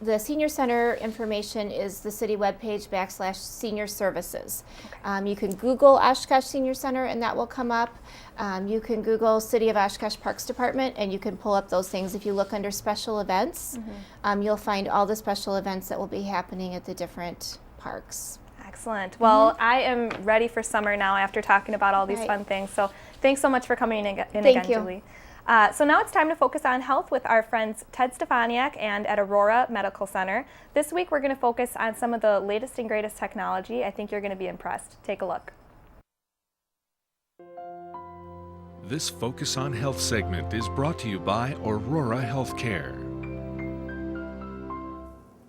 the senior center information is the city webpage /senior services. You can Google Oshkosh Senior Center and that will come up. You can Google City of Oshkosh Parks Department and you can pull up those things. If you look under special events, you'll find all the special events that will be happening at the different parks. Excellent. Well, I am ready for summer now after talking about all these fun things. So thanks so much for coming in again, Julie. So now it's time to focus on health with our friends Ted Stefaniak and at Aurora Medical Center. This week we're going to focus on some of the latest and greatest technology. I think you're going to be impressed. Take a look. This Focus on Health segment is brought to you by Aurora Healthcare.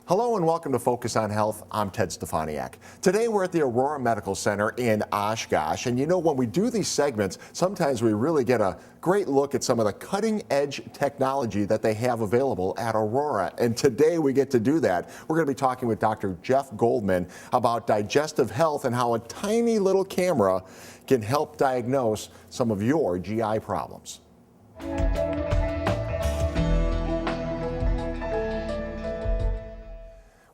Hello and welcome to Focus on Health. I'm Ted Stefaniak. Today we're at the Aurora Medical Center in Oshkosh, and you know, when we do these segments, sometimes we really get a great look at some of the cutting edge technology that they have available at Aurora, and today we get to do that. We're going to be talking with Dr. Jeff Goldman about digestive health and how a tiny little camera can help diagnose some of your GI problems.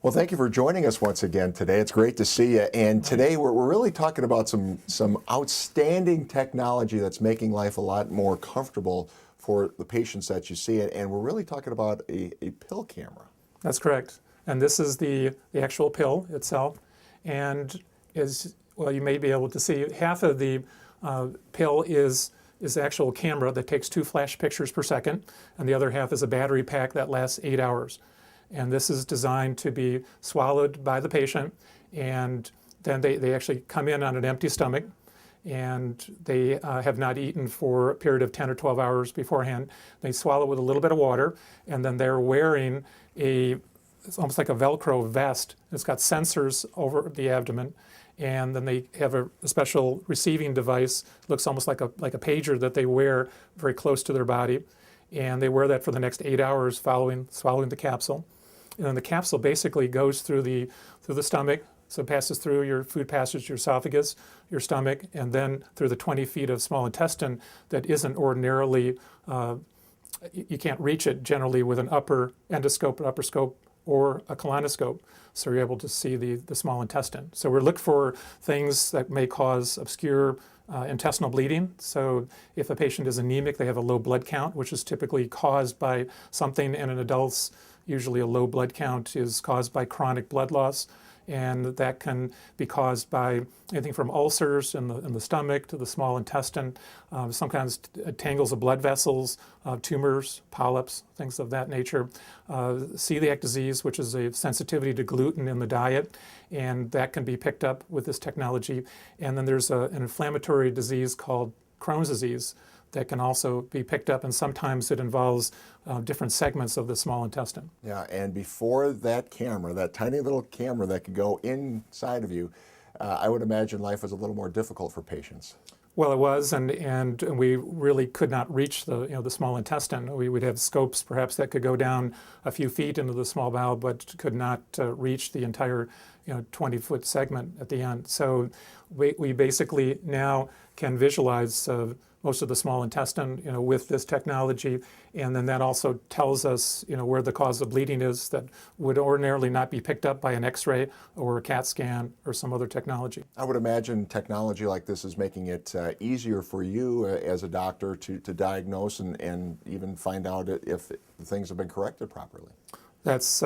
Well, thank you for joining us once again today. It's great to see you. And today we're really talking about some outstanding technology that's making life a lot more comfortable for the patients that you see. And we're really talking about a pill camera. That's correct. And this is the actual pill itself. And as well, you may be able to see half of the pill is the actual camera that takes 2 flash pictures per second. And the other half is a battery pack that lasts 8 hours. And this is designed to be swallowed by the patient, and then they actually come in on an empty stomach, and they have not eaten for a period of 10 or 12 hours beforehand. They swallow with a little bit of water, and then they're wearing it's almost like a Velcro vest. It's got sensors over the abdomen, and then they have a special receiving device. Looks almost like a pager that they wear very close to their body, and they wear that for the next 8 hours following swallowing the capsule. And then the capsule basically goes through the stomach, so it passes through your food passage, your esophagus, your stomach, and then through the 20 feet of small intestine that isn't ordinarily, you can't reach it generally with an upper endoscope, or upper scope, or a colonoscope, so you're able to see the small intestine. So we look for things that may cause obscure intestinal bleeding. So if a patient is anemic, they have a low blood count, which is typically caused by something in an adult's. Usually a low blood count is caused by chronic blood loss, and that can be caused by anything from ulcers in the stomach to the small intestine, sometimes tangles of blood vessels, tumors, polyps, things of that nature. Celiac disease, which is a sensitivity to gluten in the diet, and that can be picked up with this technology. And then there's an inflammatory disease called Crohn's disease that can also be picked up, and sometimes it involves different segments of the small intestine. Yeah, and before that camera, that tiny little camera that could go inside of you, I would imagine life was a little more difficult for patients. Well, it was, and we really could not reach the small intestine. We would have scopes perhaps that could go down a few feet into the small bowel, but could not reach the entire 20-foot segment at the end. So we basically now can visualize most of the small intestine, with this technology, and then that also tells us, where the cause of bleeding is that would ordinarily not be picked up by an X-ray or a CAT scan or some other technology. I would imagine technology like this is making it easier for you as a doctor to diagnose and even find out if things have been corrected properly. That's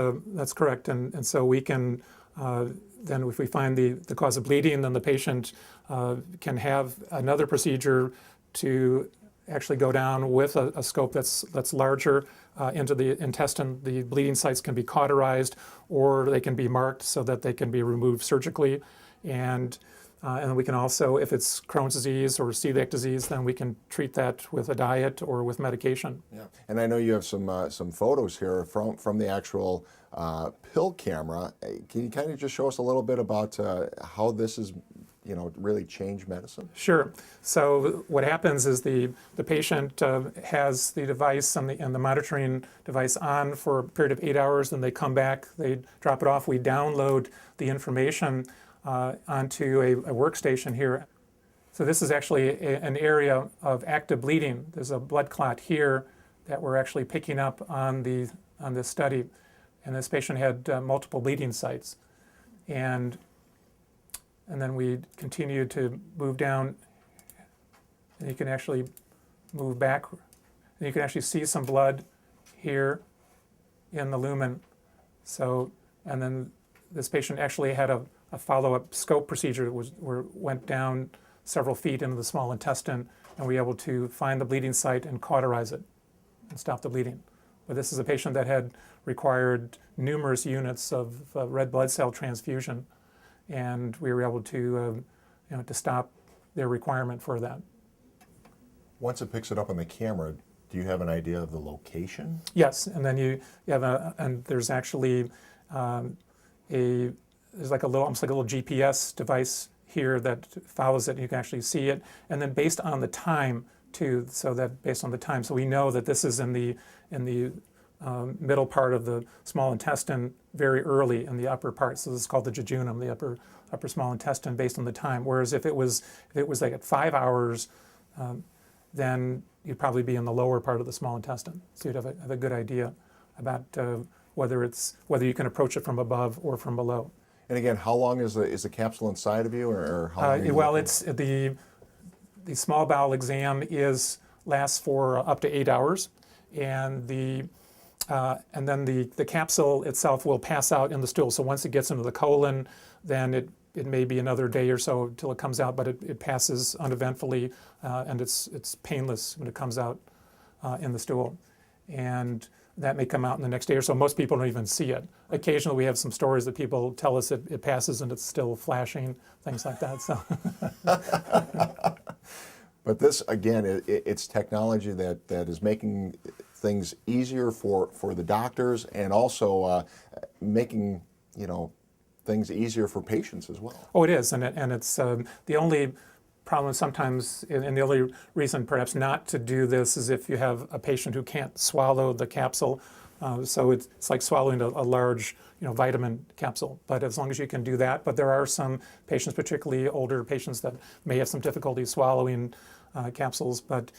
correct, and so we can. Then if we find the cause of bleeding, then the patient can have another procedure to actually go down with a scope that's larger into the intestine. The bleeding sites can be cauterized, or they can be marked so that they can be removed surgically. And we can also, if it's Crohn's disease or celiac disease, then we can treat that with a diet or with medication. Yeah, and I know you have some photos here from the actual pill camera. Can you kind of just show us a little bit about how this is, really changed medicine? Sure. So what happens is the patient has the device and the monitoring device on for a period of 8 hours, and they come back, they drop it off, we download the information onto a workstation here. So this is actually an area of active bleeding. There's a blood clot here that we're actually picking up on this study, and this patient had multiple bleeding sites. And then we continue to move down, and you can actually move back, and you can actually see some blood here in the lumen. So, and then this patient actually had a follow-up scope procedure went down several feet into the small intestine, and we were able to find the bleeding site and cauterize it and stop the bleeding. But this is a patient that had required numerous units of red blood cell transfusion, and we were able to stop their requirement for that. Once it picks it up on the camera, do you have an idea of the location? Yes, and then you have and there's actually there's like almost like a little GPS device here that follows it, and you can actually see it. And then based on the time too, so we know that this is in the middle part of the small intestine, very early in the upper part. So this is called the jejunum, the upper small intestine, based on the time. Whereas if it was like at 5 hours, then you'd probably be in the lower part of the small intestine. So you'd have a good idea about whether you can approach it from above or from below. And again, how long is the capsule inside of you, or how long? Well, it's the small bowel exam lasts for up to 8 hours, and then the capsule itself will pass out in the stool. So once it gets into the colon, then it may be another day or so till it comes out, but it passes uneventfully, and it's painless when it comes out in the stool. And that may come out in the next day or so. Most people don't even see it. Occasionally we have some stories that people tell us it passes and it's still flashing, things like that. So. But this, again, it's technology that is making things easier for the doctors, and also making things easier for patients as well. Oh, it is, and it's the only problem sometimes, and the only reason perhaps not to do this is if you have a patient who can't swallow the capsule. So it's like swallowing a large vitamin capsule. But as long as you can do that, but there are some patients, particularly older patients, that may have some difficulty swallowing capsules, but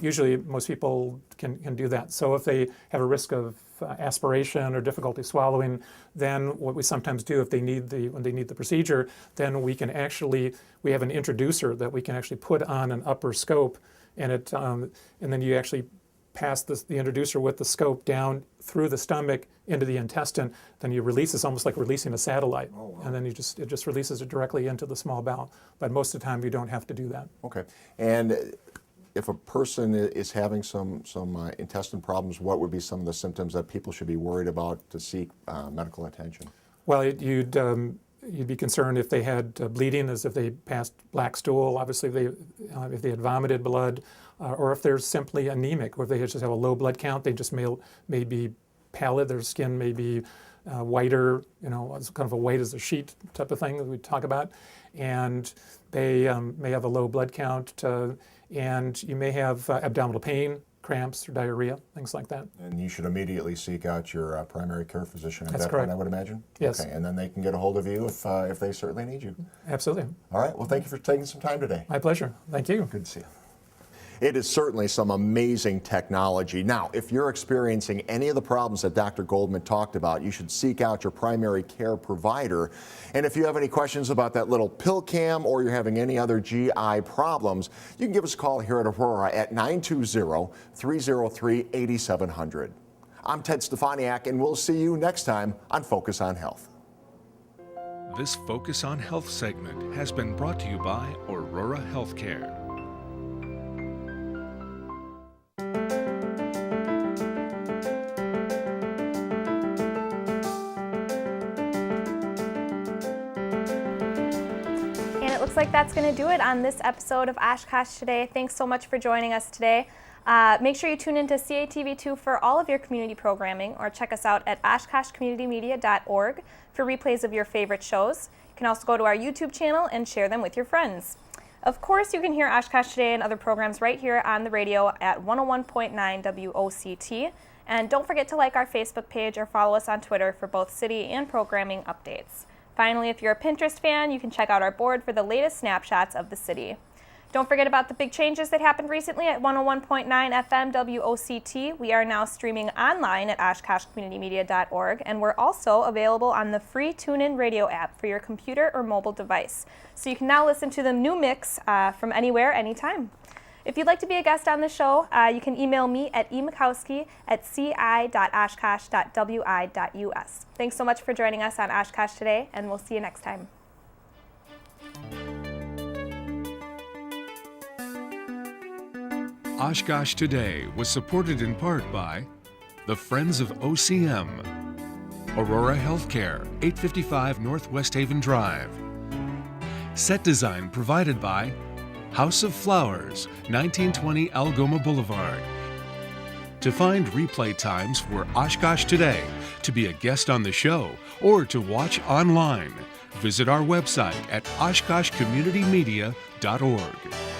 usually most people can do that. So if they have a risk of aspiration or difficulty swallowing, then what we sometimes do, if they need when they need the procedure, then we have an introducer that we can actually put on an upper scope, and then you actually pass the introducer with the scope down through the stomach into the intestine. Then you release. It's almost like releasing a satellite. Oh, wow. And then it just releases it directly into the small bowel. But most of the time you don't have to do that. Okay. And if a person is having some intestine problems, what would be some of the symptoms that people should be worried about to seek medical attention? Well, you'd be concerned if they had bleeding, as if they passed black stool, obviously if they had vomited blood, or if they're simply anemic, or if they just have a low blood count, they just may be pallid, their skin may be whiter, it's kind of a white as a sheet type of thing that we talk about, and they may have a low blood count, and you may have abdominal pain, cramps, or diarrhea, things like that. And you should immediately seek out your primary care physician at That's that correct. point, I would imagine? Yes. Okay, and then they can get a hold of you if they certainly need you. Absolutely. All right, well, thank you for taking some time today. My pleasure. Thank you. Good to see you. It is certainly some amazing technology. Now, if you're experiencing any of the problems that Dr. Goldman talked about, you should seek out your primary care provider. And if you have any questions about that little pill cam, or you're having any other GI problems, you can give us a call here at Aurora at 920-303-8700. I'm Ted Stefaniak, and we'll see you next time on Focus on Health. This Focus on Health segment has been brought to you by Aurora Healthcare. Looks like that's going to do it on this episode of Oshkosh Today. Thanks so much for joining us today. Make sure you tune into CATV2 for all of your community programming, or check us out at oshkoshcommunitymedia.org for replays of your favorite shows. You can also go to our YouTube channel and share them with your friends. Of course, you can hear Oshkosh Today and other programs right here on the radio at 101.9 WOCT. And don't forget to like our Facebook page or follow us on Twitter for both city and programming updates. Finally, if you're a Pinterest fan, you can check out our board for the latest snapshots of the city. Don't forget about the big changes that happened recently at 101.9 FM WOCT. We are now streaming online at oshkoshcommunitymedia.org, and we're also available on the free TuneIn Radio app for your computer or mobile device. So you can now listen to the new mix from anywhere, anytime. If you'd like to be a guest on the show, you can email me at ci.oshkosh.wi.us. Thanks so much for joining us on Oshkosh Today, and we'll see you next time. Oshkosh Today was supported in part by the Friends of OCM, Aurora Healthcare, 855 Northwest Haven Drive. Set design provided by House of Flowers, 1920 Algoma Boulevard. To find replay times for Oshkosh Today, to be a guest on the show, or to watch online, visit our website at oshkoshcommunitymedia.org.